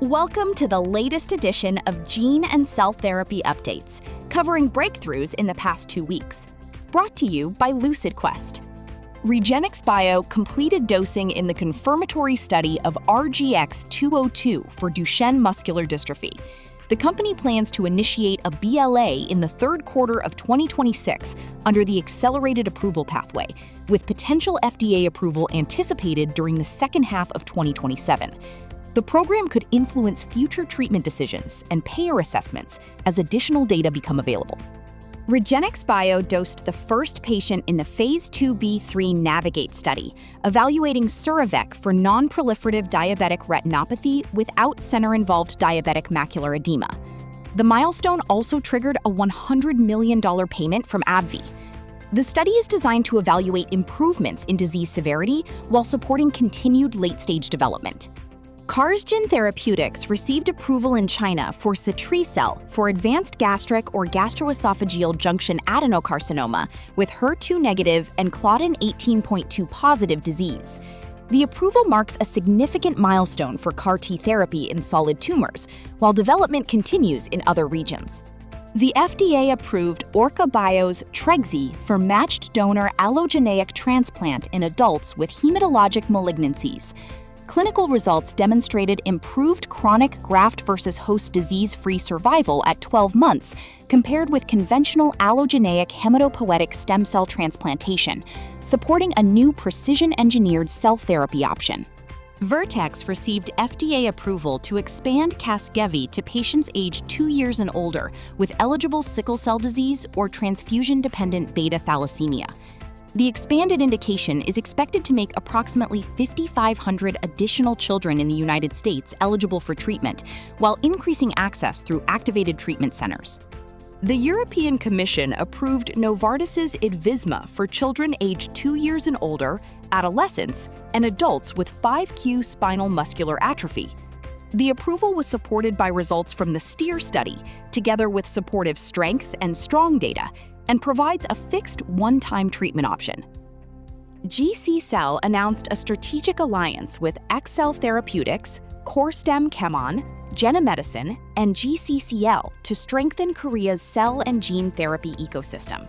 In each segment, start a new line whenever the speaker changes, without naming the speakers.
Welcome to the latest edition of Gene and Cell Therapy Updates, covering breakthroughs in the past 2 weeks. Brought to you by LucidQuest. REGENXBIO completed dosing in the confirmatory study of RGX-202 for Duchenne muscular dystrophy. The company plans to initiate a BLA in the third quarter of 2026 under the accelerated approval pathway, with potential FDA approval anticipated during the second half of 2027. The program could influence future treatment decisions and payer assessments as additional data become available. REGENXBIO dosed the first patient in the Phase 2b/3 NAAVIGATE study, evaluating Sura-vec for non-proliferative diabetic retinopathy without center-involved diabetic macular edema. The milestone also triggered a $100 million payment from AbbVie. The study is designed to evaluate improvements in disease severity while supporting continued late-stage development. CASGEVY Therapeutics received approval in China for Satri-cel for advanced gastric or gastroesophageal junction adenocarcinoma with HER2-negative and Claudin 18.2 positive disease. The approval marks a significant milestone for CAR-T therapy in solid tumors, while development continues in other regions. The FDA approved OrcaBio's TREGZI for matched donor allogeneic transplant in adults with hematologic malignancies. Clinical results demonstrated improved chronic graft-versus-host disease-free survival at 12 months compared with conventional allogeneic hematopoietic stem cell transplantation, supporting a new precision-engineered cell therapy option. Vertex received FDA approval to expand CASGEVY to patients aged 2 years and older with eligible sickle cell disease or transfusion-dependent beta thalassemia. The expanded indication is expected to make approximately 5,500 additional children in the United States eligible for treatment, while increasing access through activated treatment centers. The European Commission approved Novartis's Itvisma for children aged 2 years and older, adolescents, and adults with 5q spinal muscular atrophy. The approval was supported by results from the STEER study, together with supportive strength and strong data, and provides a fixed one-time treatment option. GC-Cell announced a strategic alliance with XL Therapeutics, CoreStem Chemon, Jena Medicine, and GCCL to strengthen Korea's cell and gene therapy ecosystem.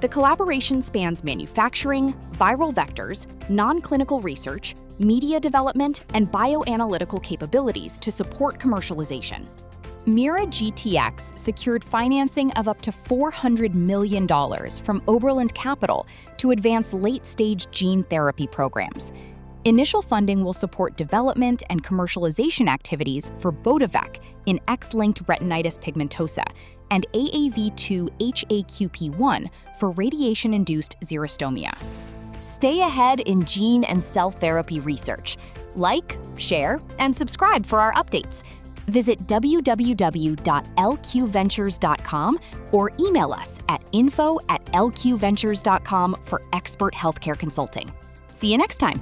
The collaboration spans manufacturing, viral vectors, non-clinical research, media development, and bioanalytical capabilities to support commercialization. MeiraGTx secured financing of up to $400 million from Oberland Capital to advance late-stage gene therapy programs. Initial funding will support development and commercialization activities for Bota-vec in X-linked retinitis pigmentosa and AAV2-HAQP1 for radiation-induced xerostomia. Stay ahead in gene and cell therapy research. Like, share, and subscribe for our updates. Visit www.lqventures.com or email us at info@lqventures.com for expert healthcare consulting. See you next time.